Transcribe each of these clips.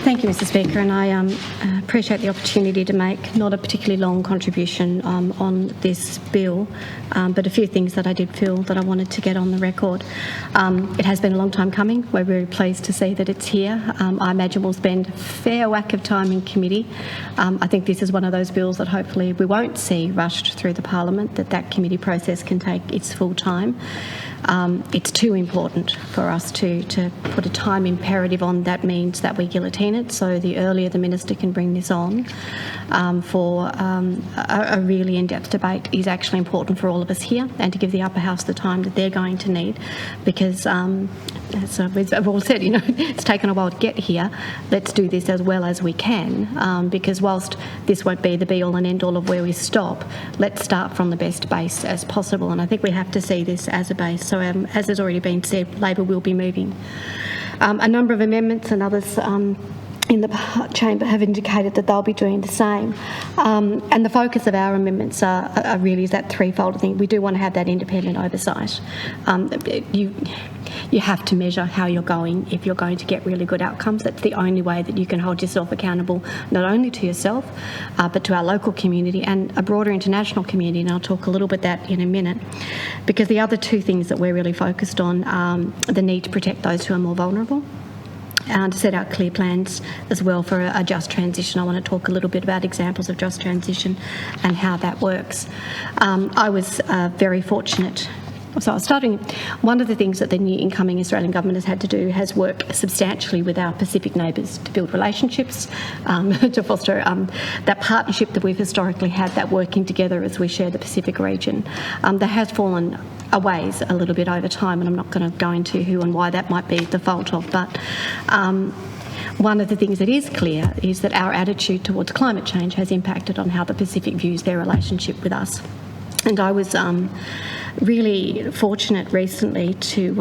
Thank you, Mr Speaker, and I appreciate the opportunity to make not a particularly long contribution on this bill, but a few things that I did feel that I wanted to get on the record. It has been a long time coming. We're very pleased to see that it's here. I imagine we'll spend a fair whack of time in committee. I think this is one of those bills that hopefully we won't see rushed through the parliament, that committee process can take its full time. It's too important for us to put a time imperative on. That means that we guillotine it, so the earlier the minister can bring this on for a really in-depth debate is actually important for all of us here, and to give the upper house the time that they're going to need, because as I've all said, it's taken a while to get here. Let's do this as well as we can, because whilst this won't be the be-all and end-all of where we stop, let's start from the best base as possible, and I think we have to see this as a base. So as has already been said, Labor will be moving a number of amendments, and others in the chamber have indicated that they'll be doing the same. And the focus of our amendments are really is that threefold thing. We do want to have that independent oversight. You have to measure how you're going if you're going to get really good outcomes. That's the only way that you can hold yourself accountable, not only to yourself, but to our local community and a broader international community, and I'll talk a little bit that in a minute. Because the other two things that we're really focused on, the need to protect those who are more vulnerable, and to set out clear plans as well for a just transition. I want to talk a little bit about examples of just transition and how that works. I was very fortunate. So I was starting, one of the things that the new incoming Australian government has had to do has work substantially with our Pacific neighbours to build relationships, to foster that partnership that we've historically had, that working together as we share the Pacific region. That has fallen a ways a little bit over time, and I'm not going to go into who and why that might be the fault of, but one of the things that is clear is that our attitude towards climate change has impacted on how the Pacific views their relationship with us. And I was really fortunate recently to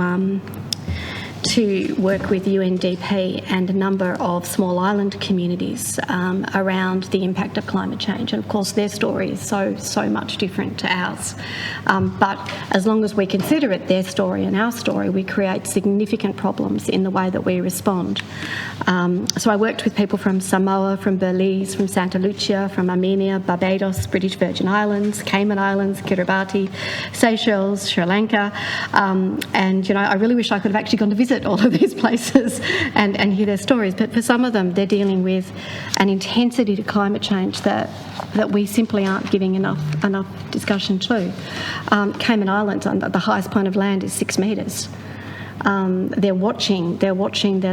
work with UNDP and a number of small island communities around the impact of climate change. And of course their story is so much different to ours. But as long as we consider it their story and our story, we create significant problems in the way that we respond. So I worked with people from Samoa, from Belize, from Santa Lucia, from Armenia, Barbados, British Virgin Islands, Cayman Islands, Kiribati, Seychelles, Sri Lanka, and I really wish I could have actually gone to visit all of these places and hear their stories. But for some of them, they're dealing with an intensity to climate change that we simply aren't giving enough discussion to. Cayman Islands, the highest point of land is 6 metres. They're watching their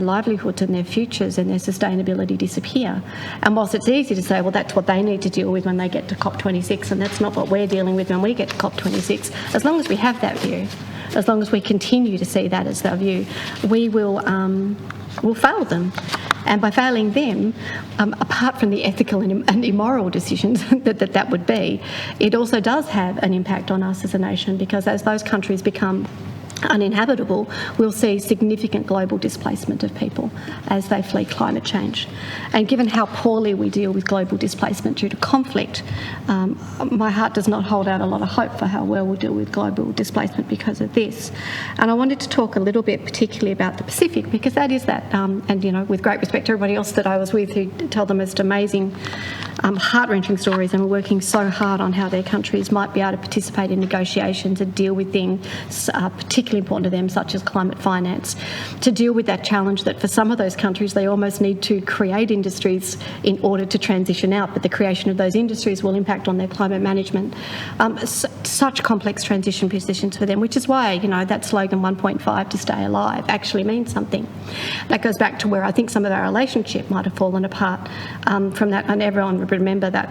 livelihoods and their futures and their sustainability disappear. And whilst it's easy to say, well, that's what they need to deal with when they get to COP26, and that's not what we're dealing with when we get to COP26, as long as we have that view, as long as we continue to see that as our view, we will fail them. And by failing them, apart from the ethical and immoral decisions that would be, it also does have an impact on us as a nation, because as those countries become uninhabitable, we'll see significant global displacement of people as they flee climate change. And given how poorly we deal with global displacement due to conflict, my heart does not hold out a lot of hope for how well we'll deal with global displacement because of this. And I wanted to talk a little bit particularly about the Pacific, because that is that, and with great respect to everybody else that I was with who tell the most amazing, heart-wrenching stories, and we're working so hard on how their countries might be able to participate in negotiations and deal with things particularly important to them, such as climate finance, to deal with that challenge that for some of those countries they almost need to create industries in order to transition out, but the creation of those industries will impact on their climate management. Such complex transition positions for them, which is why that slogan 1.5 to stay alive actually means something. That goes back to where I think some of our relationship might have fallen apart from that, and everyone would remember that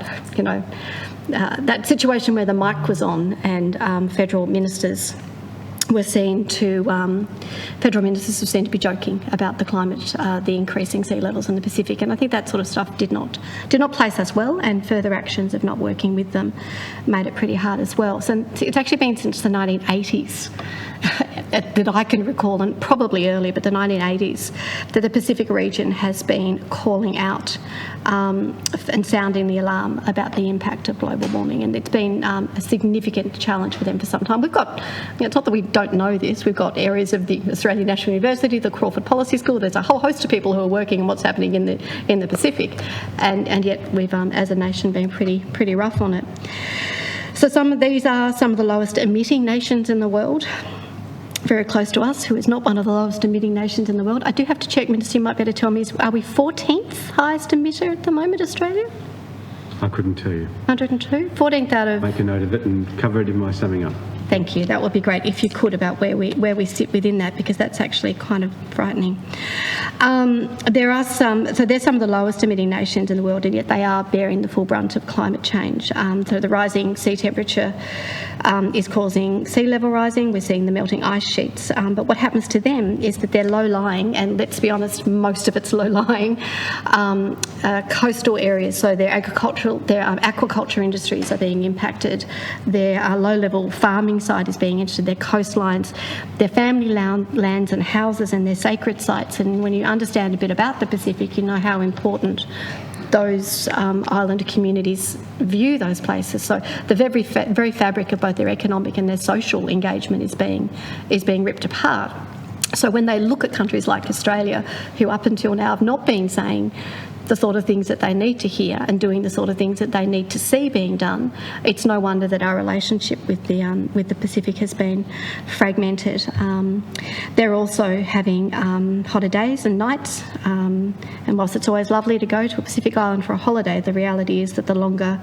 that situation where the mic was on and federal ministers were seen to be joking about the climate, the increasing sea levels in the Pacific, and I think that sort of stuff did not place us well, and further actions of not working with them made it pretty hard as well. So it's actually been since the 1980s that I can recall, and probably earlier, but the 1980s, that the Pacific region has been calling out and sounding the alarm about the impact of global warming, and it's been a significant challenge for them for some time. We've got, it's not that we don't don't know this. We've got areas of the Australian National University, the Crawford Policy School. There's a whole host of people who are working on what's happening in the Pacific, and yet we've, as a nation, been pretty rough on it. So these are some of the lowest emitting nations in the world. Very close to us, who is not one of the lowest emitting nations in the world. I do have to check, Minister, you might better tell me, are we 14th highest emitter at the moment, Australia? I couldn't tell you. 102? 14th out of... Make a note of it and cover it in my summing up. Thank you. That would be great if you could, about where we sit within that, because that's actually kind of frightening. There's some of the lowest emitting nations in the world, and yet they are bearing the full brunt of climate change. So the rising sea temperature is causing sea level rising. We're seeing the melting ice sheets. But what happens to them is that they're low-lying, and let's be honest, most of it's low-lying, coastal areas. So their aquaculture industries are being impacted. Their low-level farming side is being interested, their coastlines, their family lands and houses, and their sacred sites. And when you understand a bit about the Pacific, you know how important those island communities view those places. So the very fabric of both their economic and their social engagement is being ripped apart. So when they look at countries like Australia, who up until now have not been saying the sort of things that they need to hear and doing the sort of things that they need to see being done, it's no wonder that our relationship with the Pacific has been fragmented. They're also having hotter days and nights, and whilst it's always lovely to go to a Pacific island for a holiday, the reality is that the longer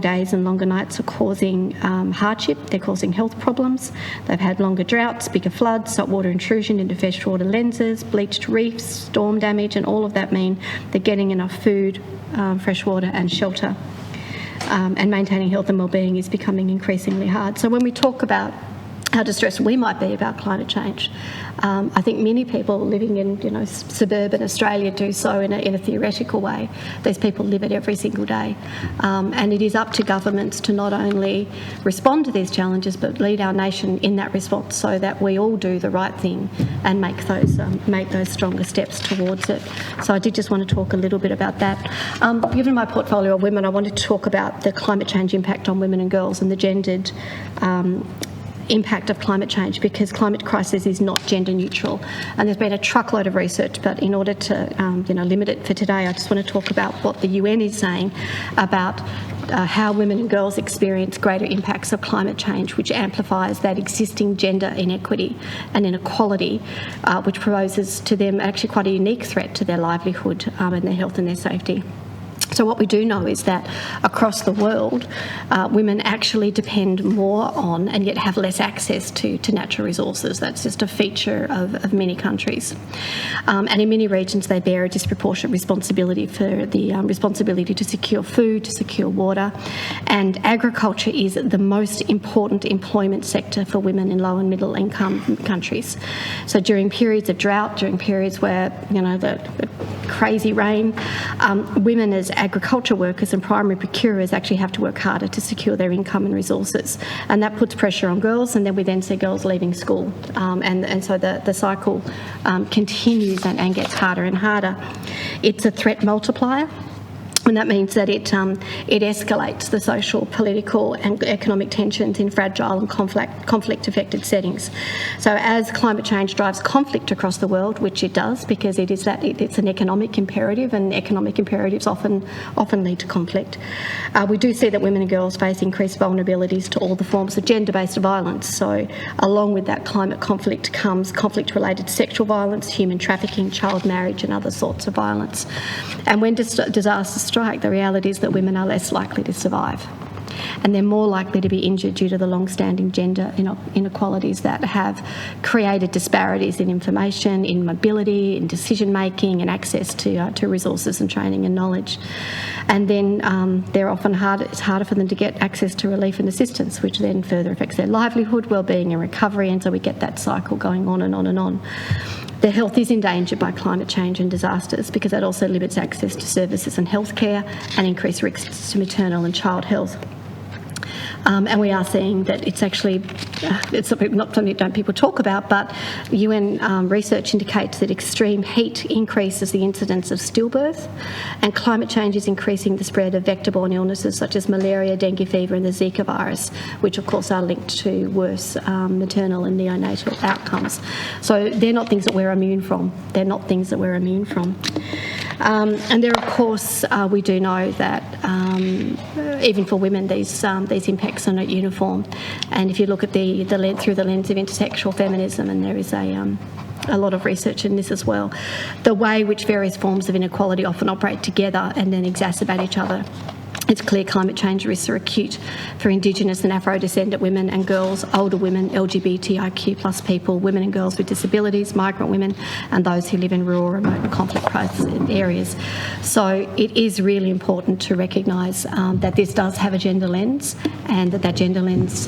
days and longer nights are causing hardship. They're causing health problems. They've had longer droughts, bigger floods, saltwater intrusion into freshwater lenses, bleached reefs, storm damage, and all of that mean they're getting enough food, fresh water and shelter. And maintaining health and wellbeing is becoming increasingly hard. So when we talk about how distressed we might be about climate change, I think many people living in suburban Australia do so in a theoretical way. These people live it every single day, and it is up to governments to not only respond to these challenges but lead our nation in that response, so that we all do the right thing and make those stronger steps towards it. So I did just want to talk a little bit about that. Given my portfolio of women, I wanted to talk about the climate change impact on women and girls and the gendered impact of climate change, because climate crisis is not gender neutral, and there's been a truckload of research, but in order to limit it for today, I just want to talk about what the UN is saying about how women and girls experience greater impacts of climate change, which amplifies that existing gender inequity and inequality, which poses to them actually quite a unique threat to their livelihood and their health and their safety. So what we do know is that across the world, women actually depend more on and yet have less access to natural resources. That's just a feature of many countries. And in many regions, they bear a disproportionate responsibility for the responsibility to secure food, to secure water. And agriculture is the most important employment sector for women in low and middle income countries. So during periods of drought, during periods where, the crazy rain, women as agriculture workers and primary procurers actually have to work harder to secure their income and resources, and that puts pressure on girls, and then we then see girls leaving school, and so the cycle continues and gets harder and harder. It's a threat multiplier. And that means that it escalates the social, political and economic tensions in fragile and conflict-affected settings. So as climate change drives conflict across the world, which it does, because it's an economic imperative, and economic imperatives often lead to conflict, we do see that women and girls face increased vulnerabilities to all the forms of gender-based violence. So along with that climate conflict comes conflict-related sexual violence, human trafficking, child marriage and other sorts of violence. And when disasters strike, the reality is that women are less likely to survive, and they're more likely to be injured due to the long-standing gender inequalities that have created disparities in information, in mobility, in decision-making and access to resources and training and knowledge. And then it's harder for them to get access to relief and assistance, which then further affects their livelihood, well-being and recovery, and so we get that cycle going on and on and on. Their health is endangered by climate change and disasters, because that also limits access to services and healthcare and increased risks to maternal and child health. And we are seeing that it's actually, it's not something that people talk about, but UN research indicates that extreme heat increases the incidence of stillbirth, and climate change is increasing the spread of vector-borne illnesses such as malaria, dengue fever and the Zika virus, which of course are linked to worse maternal and neonatal outcomes. So they're not things that we're immune from. They're not things that we're immune from. And there, of course, we do know that even for women, these impacts are not uniform. And if you look at through the lens of intersexual feminism, and there is a lot of research in this as well, the way which various forms of inequality often operate together and then exacerbate each other. It's clear climate change risks are acute for Indigenous and Afro-descendant women and girls, older women, LGBTIQ+ people, women and girls with disabilities, migrant women, and those who live in rural, remote and conflict-prone areas. So it is really important to recognise that this does have a gender lens, and that gender lens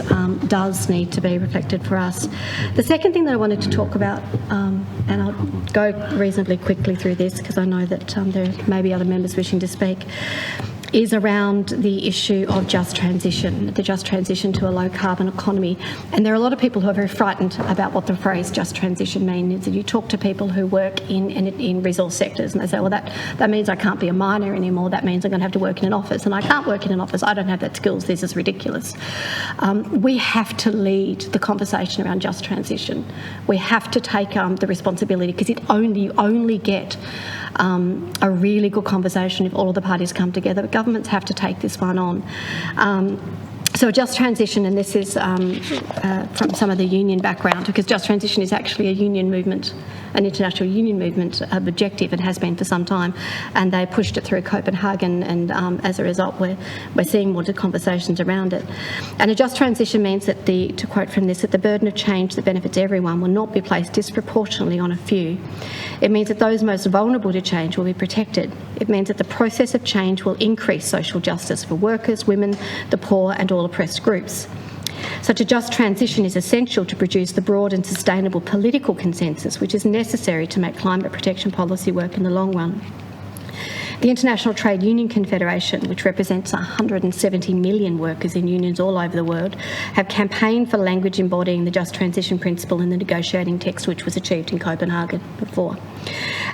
does need to be reflected for us. The second thing that I wanted to talk about, and I'll go reasonably quickly through this because I know that there may be other members wishing to speak, is around the issue of just transition, the just transition to a low-carbon economy. And there are a lot of people who are very frightened about what the phrase just transition means. You talk to people who work in resource sectors and they say, well, that means I can't be a miner anymore. That means I'm going to have to work in an office, and I can't work in an office. I don't have that skills. This is ridiculous. We have to lead the conversation around just transition. We have to take the responsibility, because you only get a really good conversation if all of the parties come together. But governments have to take this one on. So a just transition, and this is from some of the union background, because just transition is actually a union movement, an international union movement objective. It has been for some time, and they pushed it through Copenhagen, and as a result we're seeing more conversations around it. And a just transition means that to quote from this, that the burden of change that benefits everyone will not be placed disproportionately on a few. It means that those most vulnerable to change will be protected. It means that the process of change will increase social justice for workers, women, the poor and all oppressed groups. Such a just transition is essential to produce the broad and sustainable political consensus which is necessary to make climate protection policy work in the long run. The International Trade Union Confederation, which represents 170 million workers in unions all over the world, have campaigned for language embodying the just transition principle in the negotiating text which was achieved in Copenhagen before.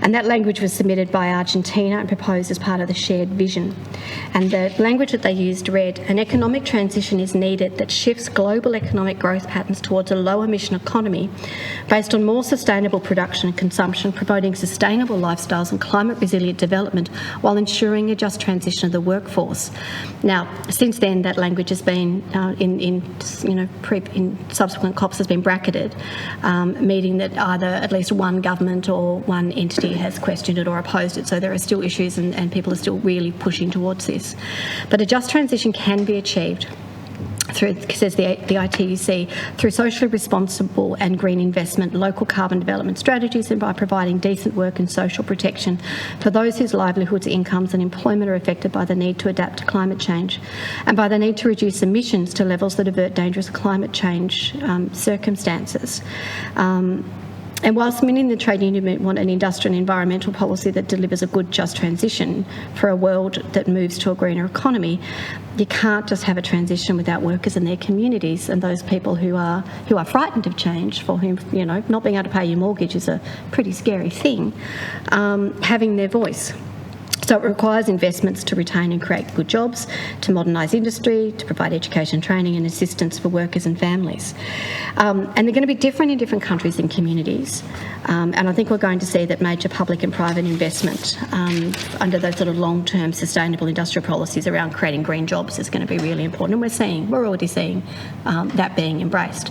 And that language was submitted by Argentina and proposed as part of the shared vision. And the language that they used read, an economic transition is needed that shifts global economic growth patterns towards a low emission economy based on more sustainable production and consumption, promoting sustainable lifestyles and climate resilient development while ensuring a just transition of the workforce. Now, since then, that language has been in subsequent COPs has been bracketed, meaning that either at least one government or one entity has questioned it or opposed it. So there are still issues, and people are still really pushing towards this. But a just transition can be achieved through, says the ITUC, through socially responsible and green investment, local carbon development strategies, and by providing decent work and social protection for those whose livelihoods, incomes and employment are affected by the need to adapt to climate change, and by the need to reduce emissions to levels that avert dangerous climate change circumstances. And whilst many in the trade union movement want an industrial and environmental policy that delivers a good, just transition for a world that moves to a greener economy, you can't just have a transition without workers and their communities and those people who are frightened of change, for whom not being able to pay your mortgage is a pretty scary thing, having their voice. So it requires investments to retain and create good jobs, to modernise industry, to provide education, training and assistance for workers and families. And they're going to be different in different countries and communities. And I think we're going to see that major public and private investment under those sort of long-term sustainable industrial policies around creating green jobs is going to be really important. And we're already seeing that being embraced.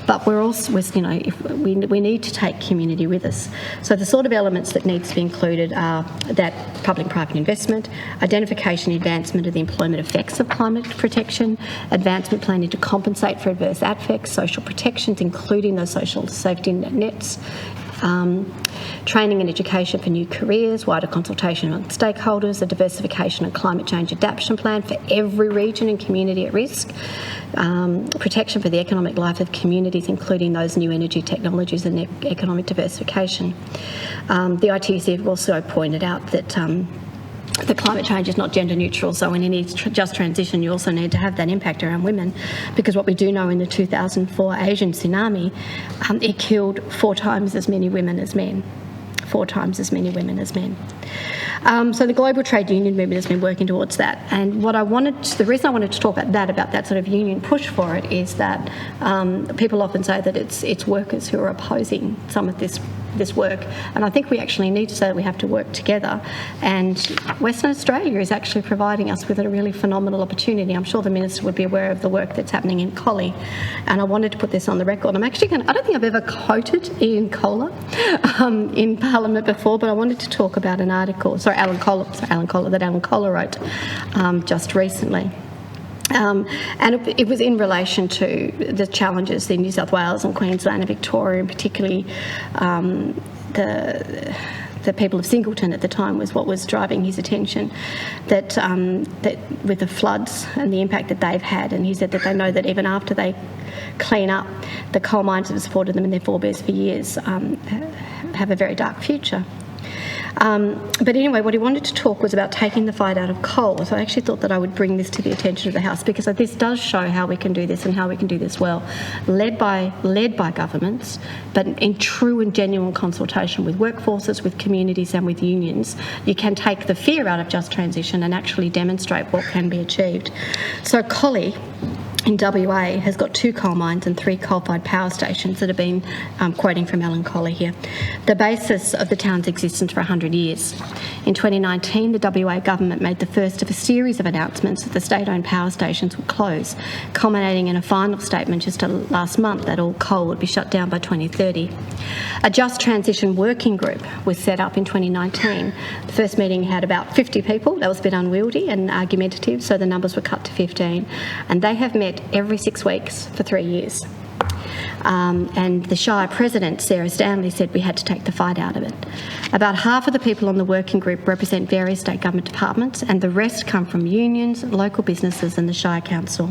But we're also, if we need to take community with us. So the sort of elements that need to be included are that public-private investment, identification and advancement of the employment effects of climate protection, advancement planning to compensate for adverse effects, social protections, including those social safety nets, training and education for new careers, wider consultation on stakeholders, a diversification and climate change adaptation plan for every region and community at risk, protection for the economic life of communities, including those new energy technologies and economic diversification. The ITUC have also pointed out that that climate change is not gender neutral, so in any just transition you also need to have that impact around women, because what we do know in the 2004 Asian tsunami, it killed 4 times as many women as men. 4 times as many women as men. So the global trade union movement has been working towards that, and the reason I wanted to talk about that sort of union push for it is that people often say that it's workers who are opposing some of this work, and I think we actually need to say that we have to work together, and Western Australia is actually providing us with a really phenomenal opportunity. I'm sure the Minister would be aware of the work that's happening in Collie, and I wanted to put this on the record. I don't think I've ever quoted Ian Kohler in Parliament before, but I wanted to talk about an article, that Alan Kohler wrote just recently. And it was in relation to the challenges in New South Wales and Queensland and Victoria, and particularly the people of Singleton at the time was what was driving his attention, that with the floods and the impact that they've had. And he said that they know that even after they clean up, the coal mines that have supported them and their forebears for years have a very dark future. But anyway, what he wanted to talk was about taking the fight out of coal. So I actually thought that I would bring this to the attention of the House, because this does show how we can do this and how we can do this well, led by governments, but in true and genuine consultation with workforces, with communities and with unions. You can take the fear out of just transition and actually demonstrate what can be achieved. So Collie in WA has got 2 coal mines and 3 coal-fired power stations that have been, quoting from Alan Kohler here, the basis of the town's existence for 100 years. In 2019, the WA government made the first of a series of announcements that the state-owned power stations would close, culminating in a final statement just last month that all coal would be shut down by 2030. A Just Transition working group was set up in 2019. The first meeting had about 50 people. That was a bit unwieldy and argumentative, so the numbers were cut to 15. And they have met every 6 weeks for 3 years. And the Shire President, Sarah Stanley, said we had to take the fight out of it. About half of the people on the working group represent various state government departments, and the rest come from unions, local businesses and the Shire Council.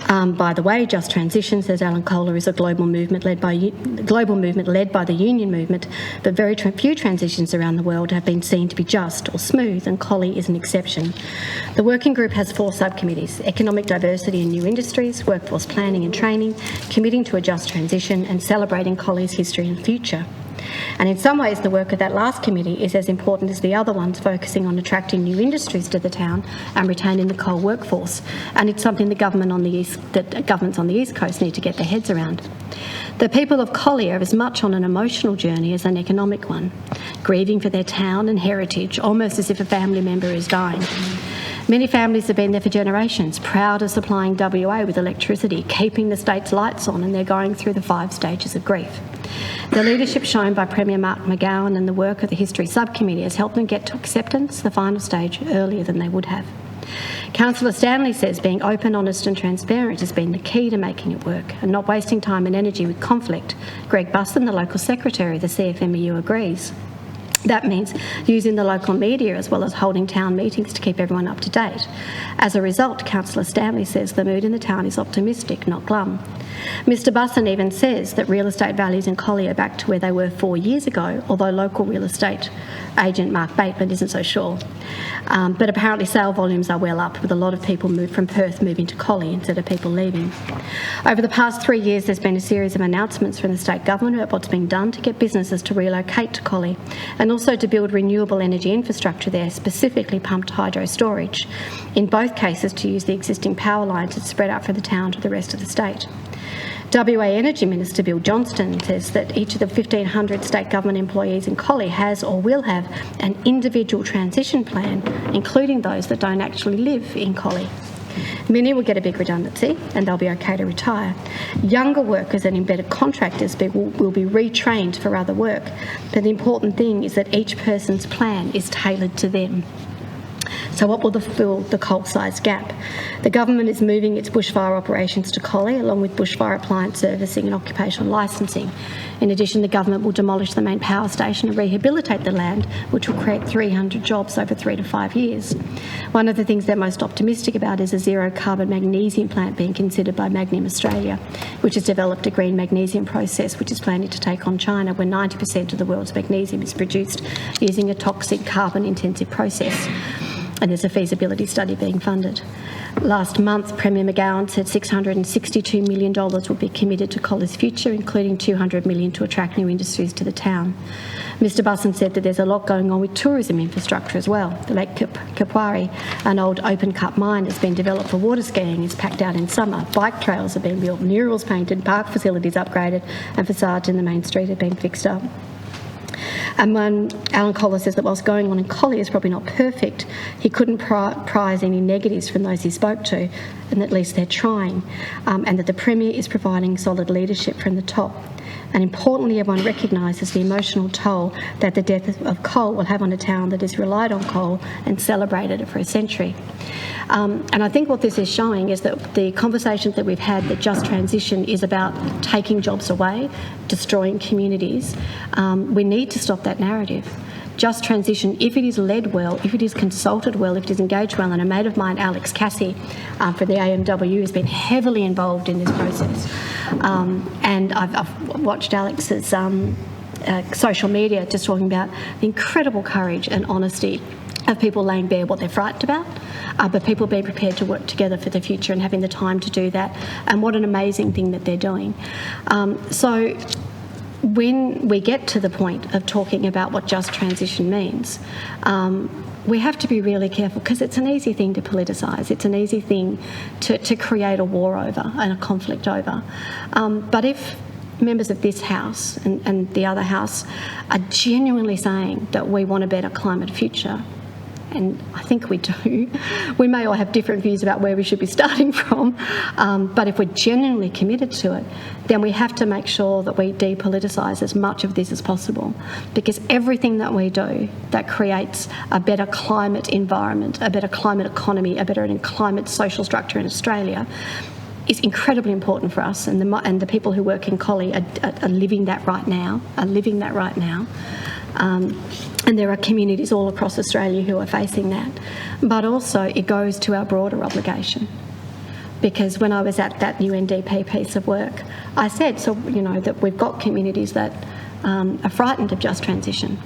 By the way, Just Transition, says Alan Kohler, is a global movement led by the union movement, but very few transitions around the world have been seen to be just or smooth, and Collie is an exception. The working group has 4 subcommittees: economic diversity and new industries, workforce planning and training, committing to a just transition, and celebrating Collie's history and future. And in some ways, the work of that last committee is as important as the other ones, focusing on attracting new industries to the town and retaining the coal workforce. And it's something that governments on the East Coast need to get their heads around. The people of Collie are as much on an emotional journey as an economic one, grieving for their town and heritage, almost as if a family member is dying. Many families have been there for generations, proud of supplying WA with electricity, keeping the state's lights on, and they're going through the 5 stages of grief. The leadership shown by Premier Mark McGowan and the work of the History Subcommittee has helped them get to acceptance, the final stage, earlier than they would have. Councillor Stanley says being open, honest and transparent has been the key to making it work and not wasting time and energy with conflict. Greg Buston, the local secretary of the CFMEU, agrees. That means using the local media as well as holding town meetings to keep everyone up to date. As a result, Councillor Stanley says the mood in the town is optimistic, not glum. Mr Busson even says that real estate values in Collie are back to where they were 4 years ago, although local real estate agent Mark Bateman isn't so sure. But apparently sale volumes are well up, with a lot of people from Perth moving to Collie instead of people leaving. Over the past 3 years, there's been a series of announcements from the state government about what's being done to get businesses to relocate to Collie, and also to build renewable energy infrastructure there, specifically pumped hydro storage. In both cases, to use the existing power lines that spread out from the town to the rest of the state. WA Energy Minister Bill Johnston says that each of the 1,500 state government employees in Collie has or will have an individual transition plan, including those that don't actually live in Collie. Many will get a big redundancy and they'll be okay to retire. Younger workers and embedded contractors will be retrained for other work, but the important thing is that each person's plan is tailored to them. So what will fill the coal size gap? The government is moving its bushfire operations to Collie, along with bushfire appliance servicing and occupational licensing. In addition, the government will demolish the main power station and rehabilitate the land, which will create 300 jobs over 3 to 5 years. One of the things they're most optimistic about is a zero-carbon magnesium plant being considered by Magnum Australia, which has developed a green magnesium process which is planning to take on China, where 90% of the world's magnesium is produced using a toxic carbon-intensive process. And there's a feasibility study being funded. Last month, Premier McGowan said $662 million would be committed to Collie's future, including $200 million to attract new industries to the town. Mr Busson said that there's a lot going on with tourism infrastructure as well. The Lake Kapwari, an old open-cut mine, has been developed for water skiing. It's packed out in summer. Bike trails have been built, murals painted, park facilities upgraded, and facades in the main street have been fixed up. And when Alan Kohler says that whilst going on in Collie is probably not perfect, he couldn't prize any negatives from those he spoke to, and at least they're trying, and that the Premier is providing solid leadership from the top. And importantly, everyone recognises the emotional toll that the death of coal will have on a town that has relied on coal and celebrated it for a century. And I think what this is showing is that the conversations that we've had, that just transition is about taking jobs away, destroying communities. We need to stop that narrative. Just transition, if it is led well, if it is consulted well, if it is engaged well, and a mate of mine, Alex Cassie, for the AMW, has been heavily involved in this process. And I've watched Alex's social media just talking about the incredible courage and honesty of people laying bare what they're frightened about, but people being prepared to work together for the future and having the time to do that. And what an amazing thing that they're doing. So when we get to the point of talking about what just transition means, we have to be really careful, because it's an easy thing to politicise. It's an easy thing to create a war over and a conflict over. But if members of this House and the other House are genuinely saying that we want a better climate future, and I think we do. We may all have different views about where we should be starting from, but if we're genuinely committed to it, then we have to make sure that we depoliticise as much of this as possible, because everything that we do that creates a better climate environment, a better climate economy, a better climate social structure in Australia is incredibly important for us, and the people who work in Collie are living that right now, and there are communities all across Australia who are facing that. But also it goes to our broader obligation. Because when I was at that UNDP piece of work, I said, that we've got communities that are frightened of just transition.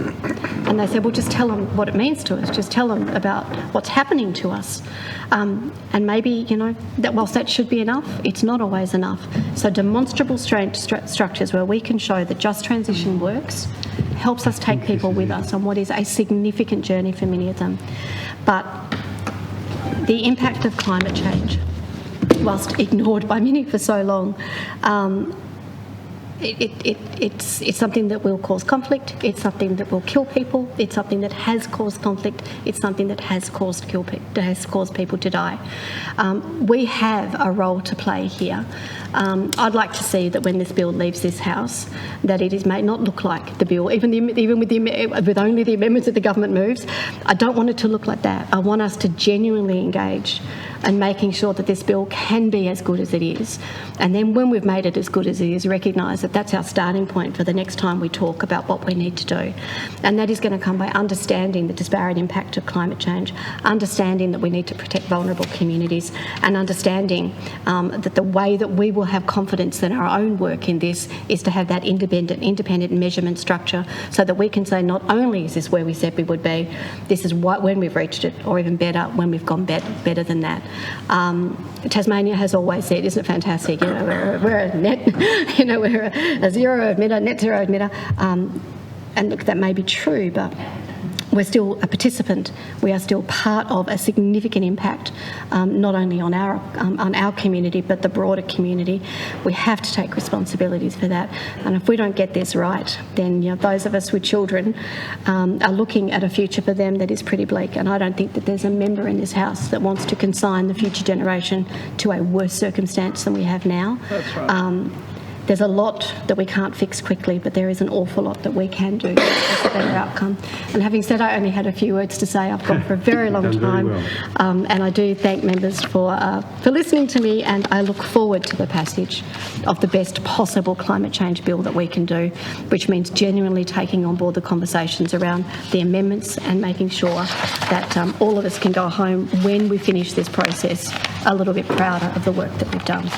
And they said, well, just tell them what it means to us. Just tell them about what's happening to us. And maybe, that whilst that should be enough, it's not always enough. So demonstrable structures where we can show that just transition works helps us take people with us on what is a significant journey for many of them. But the impact of climate change, whilst ignored by many for so long, it's something that will cause conflict, it's something that will kill people, it's something that has caused conflict, it's something that has caused people to die. We have a role to play here. I'd like to see that when this bill leaves this House, that it may not look like the bill, even with only the amendments that the government moves. I don't want it to look like that. I want us to genuinely engage and making sure that this bill can be as good as it is. And then when we've made it as good as it is, recognise that that's our starting point for the next time we talk about what we need to do. And that is going to come by understanding the disparate impact of climate change, understanding that we need to protect vulnerable communities, and understanding that the way that we will have confidence in our own work in this is to have that independent measurement structure, so that we can say not only is this where we said we would be, this is when we've reached it, or even better, when we've gone better than that. Tasmania has always said, isn't it fantastic? We're a net, we're a zero emitter, net zero emitter. And look, that may be true, but we're still a participant. We are still part of a significant impact, not only on our community, but the broader community. We have to take responsibilities for that. And if we don't get this right, then those of us with children are looking at a future for them that is pretty bleak. And I don't think that there's a member in this House that wants to consign the future generation to a worse circumstance than we have now. That's right. There's a lot that we can't fix quickly, but there is an awful lot that we can do to get a better outcome. And having said I only had a few words to say, I've gone for a very long Done very time. well. And I do thank members for listening to me, and I look forward to the passage of the best possible climate change bill that we can do, which means genuinely taking on board the conversations around the amendments and making sure that all of us can go home when we finish this process a little bit prouder of the work that we've done.